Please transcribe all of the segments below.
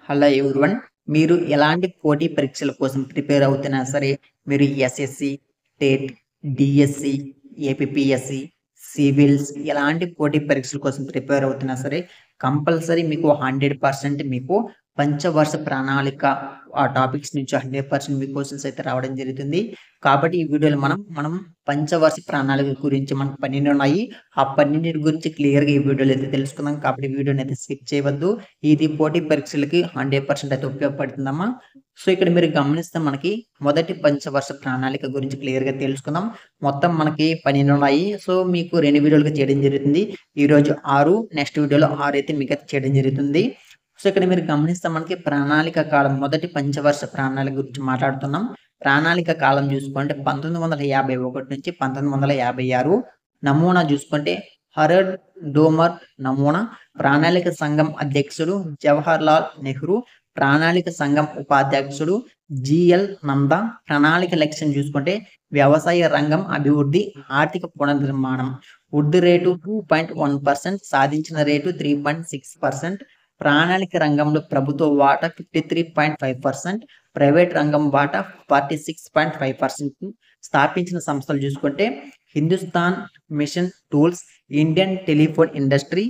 Hello everyone. మీరు ఎలాంటి పోటీ పరీక్షల కోసం ప్రిపేర్ అవుతున్నా సరే, మీరు SSC, TET, DSC, APPSC, civils ఎలాంటి పోటీ పరీక్షల కోసం ప్రిపేర్ అవుతున్నా సరే, కంపల్సరీ మీకు 100% మీకు పంచవర్ష ప్రణాళిక ఆ టాపిక్స్ నుంచి 100% మీ క్వశ్చన్స్ అయితే రావడం జరుగుతుంది. కాబట్టి ఈ వీడియోలో మనం పంచవర్ష ప్రణాళిక గురించి మనకు 12 ఉన్నాయి. ఆ 12 గురించి క్లియర్గా ఈ వీడియోలో అయితే తెలుసుకుందాం. కాబట్టి వీడియోని అయితే స్కిప్ చేయవద్దు. ఇది పోటీ పరీక్షలకి 100% అయితే ఉపయోగపడుతుందమ్మా. సో ఇక్కడ మీరు గమనిస్తే మనకి మొదటి పంచవర్ష ప్రణాళిక గురించి క్లియర్గా తెలుసుకుందాం. మొత్తం మనకి 12 ఉన్నాయి. సో మీకు 2 వీడియోలుగా చేయడం జరుగుతుంది. ఈరోజు 6, నెక్స్ట్ వీడియోలో 6 అయితే మీకు చేయడం జరుగుతుంది. సో ఇక్కడ మీరు గమనిస్తే మనకి ప్రణాళిక కాలం మొదటి పంచవర్ష ప్రణాళిక గురించి మాట్లాడుతున్నాం. ప్రణాళిక కాలం చూసుకుంటే 1951 నుంచి 1956. నమూనా చూసుకుంటే హరడ్ డోమర్ నమూనా. ప్రణాళిక సంఘం అధ్యక్షుడు జవహర్లాల్ నెహ్రూ. ప్రణాళిక సంఘం ఉపాధ్యక్షుడు జిఎల్ నందా. ప్రణాళిక లక్ష్యం చూసుకుంటే వ్యవసాయ రంగం అభివృద్ధి, ఆర్థిక పునర్నిర్మాణం. వృద్ధి రేటు 2.1%, సాధించిన రేటు 3.6%. ప్రణాళిక రంగంలో ప్రభుత్వ వాటా 53.5%, ప్రైవేట్ రంగం వాటా 46.5%. స్థాపించిన సంస్థలు చూసుకుంటే Hindustan machine tools, Indian telephone industry,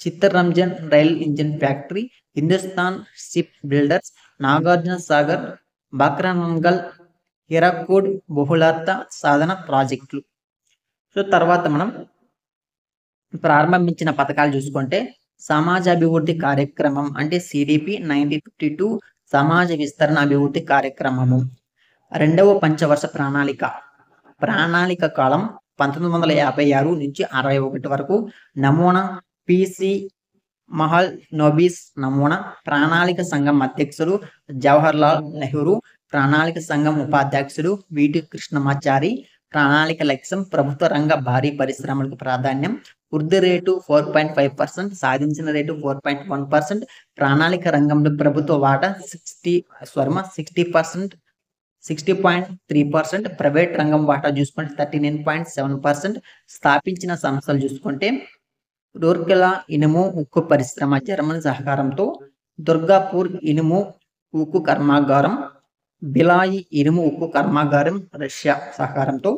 Chittaranjan rail engine factory, Hindustan ship builders, Nagarjuna Sagar, Bhakra Nangal, Hirakud బహుళార్థ సాధన ప్రాజెక్టులు. సో తర్వాత మనం ప్రారంభించిన పథకాలు చూసుకుంటే సమాజ అభివృద్ధి కార్యక్రమం అంటే సిడిపి 1952, సమాజ విస్తరణ అభివృద్ధి కార్యక్రమము. రెండవ పంచవర్ష ప్రణాళిక కాలం 1956 నుంచి 61 వరకు. నమూనా పిసి మహల్ నోబిస్ నమూనా. ప్రణాళిక సంఘం అధ్యక్షుడు జవహర్లాల్ నెహ్రూ. ప్రణాళిక సంఘం ఉపాధ్యక్షుడు విటి కృష్ణమాచారి. ప్రణాళిక లక్ష్యం ప్రభుత్వ రంగ భారీ పరిశ్రమలకు ప్రాధాన్యం. వృద్ధి రేటు 4.5%, సాధించిన రేటు 4.1%. ప్రణాళిక రంగంలో ప్రభుత్వ వాటా 60.3%. ప్రైవేట్ రంగం వాటా చూసుకుంటే 39.7%. స్థాపించిన సంస్థలు చూసుకుంటే రూర్కెలా ఇనుము ఉక్కు పరిశ్రమ జర్మనీ సహకారంతో, దుర్గాపూర్ ఇనుము ఉక్కు కర్మాగారం, బిలాయి ఇనుము ఉక్కు కర్మాగారం రష్యా సహకారంతో.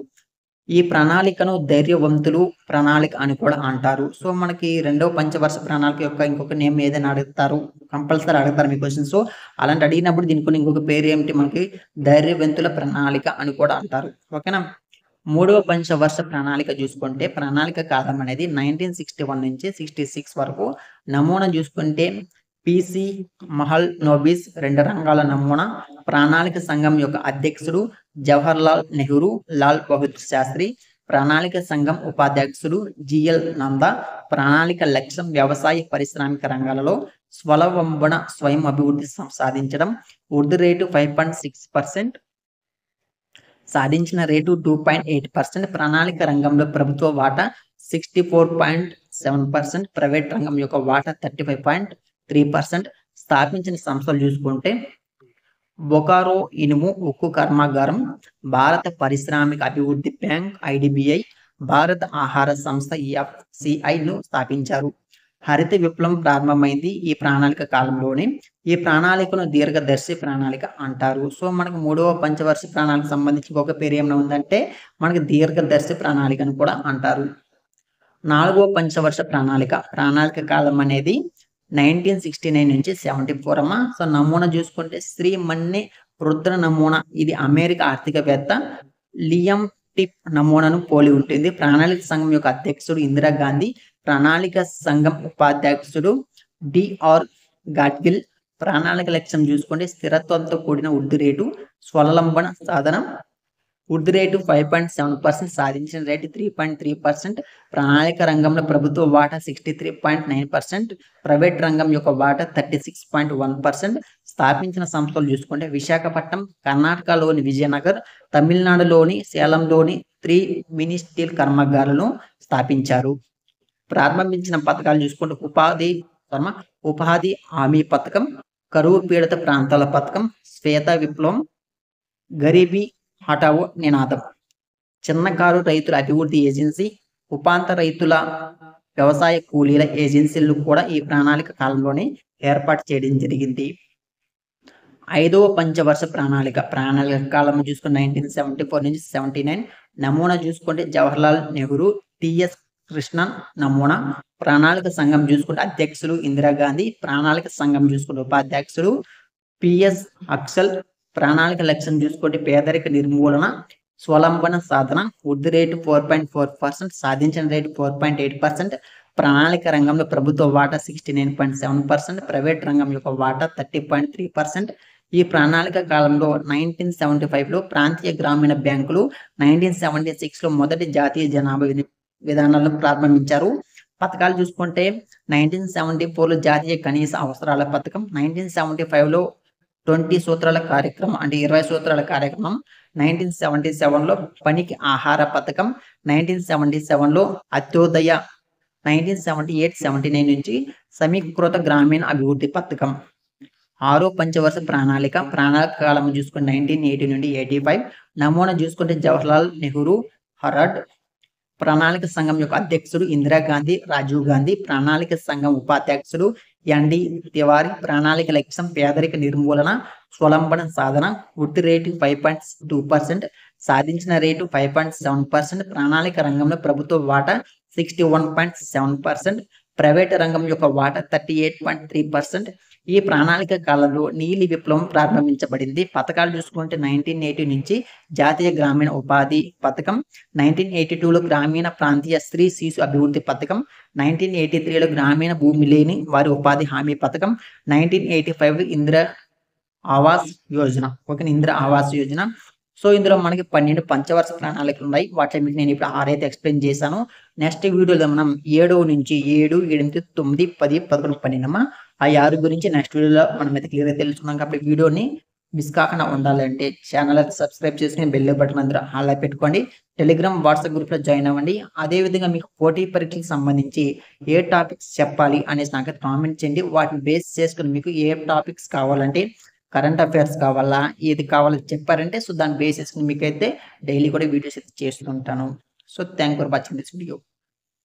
ఈ ప్రణాళికను ధైర్యవంతులు ప్రణాళిక అని కూడా అంటారు. సో మనకి రెండవ పంచవర్ష ప్రణాళిక యొక్క ఇంకొక నేమ్ ఏదైనా అడుగుతారు, కంపల్సరీ అడుగుతారు మీ క్వశ్చన్స్. సో అలాంటి అడిగినప్పుడు దీనికి ఇంకొక పేరు ఏమిటి, మనకి ధైర్యవంతుల ప్రణాళిక అని కూడా అంటారు. ఓకేనా. మూడవ పంచవర్ష ప్రణాళిక చూసుకుంటే ప్రణాళిక కాలం అనేది 1961 నుంచి 66 వరకు. నమూనా చూసుకుంటే పిసి మహల్ నోబిస్ 2 రంగాల నమూనా. ప్రణాళిక సంఘం యొక్క అధ్యక్షుడు జవహర్లాల్ నెహ్రూ, లాల్ బహదూర్ శాస్త్రి. ప్రణాళిక సంఘం ఉపాధ్యక్షుడు జిఎల్ నందా. ప్రణాళిక లక్ష్యం వ్యవసాయ పారిశ్రామిక రంగాలలో స్వలంబన స్వయం అభివృద్ధి సాధించడం. వృద్ధి రేటు 5.6%, సాధించిన రేటు 2.8%. ప్రణాళిక రంగంలో ప్రభుత్వ వాటా 64.7%, ప్రైవేట్ రంగం యొక్క వాటా 35.3%. స్థాపించిన సంస్థలు చూసుకుంటే బొకారో ఇనుము ఉక్కు కర్మాగారం, భారత పారిశ్రామిక అభివృద్ధి బ్యాంక్ ఐడిబిఐ, భారత ఆహార సంస్థ ఎఫ్సిఐను స్థాపించారు. హరిత విప్లవం ప్రారంభమైంది ఈ ప్రణాళిక కాలంలోనే. ఈ ప్రణాళికను దీర్ఘదర్శి ప్రణాళిక అంటారు. సో మనకు మూడవ పంచవర్ష ప్రణాళిక సంబంధించి ఒక పేరు ఏమైనా ఉందంటే మనకి దీర్ఘదర్శి ప్రణాళికను కూడా అంటారు. నాలుగవ పంచవర్ష ప్రణాళిక కాలం అనేది 1969 నుంచి 74 అమ్మా. సో నమూనా చూసుకుంటే శ్రీ మన్నే రుద్ర నమూనా. ఇది అమెరికా ఆర్థికవేత్త లియం టిప్ నమూనాను పోలి ఉంటుంది. ప్రణాళిక సంఘం యొక్క అధ్యక్షుడు ఇందిరాగాంధీ. ప్రణాళిక సంఘం ఉపాధ్యక్షుడు డిఆర్ గాడ్గిల్. ప్రణాళిక లక్ష్యం చూసుకుంటే స్థిరత్వంతో కూడిన వృద్ధి రేటు, స్వలంబన సాధన. వృద్ధి రేటు 5.7%, సాధించిన రేటు 3.3%. ప్రణాళిక రంగంలో ప్రభుత్వ వాటా 63.9%, ప్రైవేట్ రంగం యొక్క వాటా 36.1%. స్థాపించిన సంస్థలు చూసుకుంటే విశాఖపట్నం, కర్ణాటకలోని విజయనగర్, తమిళనాడులోని సేలంలోని 3 మినీ స్టీల్ కర్మాగారాలను స్థాపించారు. ప్రారంభించిన పథకాలు చూసుకుంటే ఉపాధి హామీ పథకం, కరువు పీడిత ప్రాంతాల పథకం, శ్వేత విప్లవం, గరీబీ హఠావో నినాదం, చిన్నకారు రైతుల అభివృద్ధి ఏజెన్సీ, ఉపాంత రైతుల వ్యవసాయ కూలీల ఏజెన్సీలు కూడా ఈ ప్రణాళిక కాలంలోనే ఏర్పాటు చేయడం జరిగింది. ఐదవ పంచవర్ష ప్రణాళిక కాలం చూసుకుంటే 1974 నుంచి 79. నమూనా చూసుకుంటే జవహర్లాల్ నెహ్రూ. టిఎస్ కృష్ణన్ నమూనా. ప్రణాళిక సంఘం చూసుకుంటే అధ్యక్షులు ఇందిరాగాంధీ. ప్రణాళిక సంఘం చూసుకుంటే ఉపాధ్యక్షులు పిఎస్ అక్సల్. ప్రణాళిక లక్ష్యం చూసుకుంటే పేదరిక నిర్మూలన, స్వలంబన సాధన. వృద్ధి రేటు 4.4%, సాధించిన రేటు 4.8%. ప్రణాళిక రంగంలో ప్రభుత్వ వాటా 69.7%, ప్రైవేట్ రంగం యొక్క వాటా 30.3%. ఈ ప్రణాళిక కాలంలో 1975లో ప్రాంతీయ గ్రామీణ బ్యాంకులు, 1976లో మొదటి జాతీయ జనాభా విధానాలను ప్రారంభించారు. పథకాలు చూసుకుంటే 1974లో జాతీయ కనీస అవసరాల పథకం, 1975లో 20 సూత్రాల కార్యక్రమం అంటే 20 సూత్రాల కార్యక్రమం, 1977లో పనికి ఆహార పథకం, 1977లో అత్యోదయ, 1978-79 నుంచి సమీకృత గ్రామీణ అభివృద్ధి పథకం. ఆరో పంచవర్ష ప్రణాళిక కాలం చూసుకుంటే 1980 నుండి 85. నమూనా చూసుకుంటే జవహర్లాల్ నెహ్రూ, హరడ్. ప్రణాళిక సంఘం యొక్క అధ్యక్షుడు ఇందిరాగాంధీ, రాజీవ్ గాంధీ. ప్రణాళిక సంఘం ఉపాధ్యక్షుడు ఎన్డి తివారీ. ప్రణాళిక లక్ష్యం పేదరిక నిర్మూలన, స్వలంబన సాధన. వృద్ధి రేటు 5.2%, సాధించిన రేటు 5.7%. ప్రణాళిక రంగంలో ప్రభుత్వ వాటా 61.7%, ప్రైవేటు రంగం యొక్క వాటా 38.3%. ఈ ప్రణాళిక కాలంలో నీలి విప్లవం ప్రారంభించబడింది. పథకాలు చూసుకుంటే 1980 నుంచి జాతీయ గ్రామీణ ఉపాధి పథకం, 1982లో గ్రామీణ ప్రాంతీయ స్త్రీ శిశు అభివృద్ధి పథకం, 1983లో గ్రామీణ భూమి లేని వారి ఉపాధి హామీ పథకం, 1985లో ఇందిరా ఆవాస్ యోజన. ఓకే, ఇందిరా ఆవాస్ యోజన. సో ఇందులో మనకి 12 పంచవర్ష ప్రణాళికలు ఉన్నాయి. వాటి మీకు నేను ఇప్పుడు 6 అయితే ఎక్స్ప్లెయిన్ చేశాను. నెక్స్ట్ వీడియోలో మనం 7 నుంచి 7, 8, 9, 10, 11, 12 ఆ 6 గురించి నెక్స్ట్ వీడియోలో మనం అయితే క్లియర్గా తెలుసుకున్నాం. కాబట్టి వీడియోని మిస్ కాకుండా ఉండాలంటే ఛానల్ అయితే సబ్స్క్రైబ్ చేసుకుని బెల్ బటన్ అందరూ ఆన్లో పెట్టుకోండి. టెలిగ్రామ్, వాట్సాప్ గ్రూప్లో జాయిన్ అవ్వండి. అదేవిధంగా మీకు పోటీ పరీక్షలకు సంబంధించి ఏ టాపిక్స్ చెప్పాలి అనేసి నాకు కామెంట్ చేయండి. వాటిని బేస్ చేసుకుని మీకు ఏ టాపిక్స్ కావాలంటే, కరెంట్ అఫైర్స్ కావాలా, ఏది కావాలో చెప్పారంటే సో దాన్ని బేస్ చేసుకుని మీకైతే డైలీ కూడా వీడియోస్ అయితే చేస్తుంటాను. So thank for watching this video.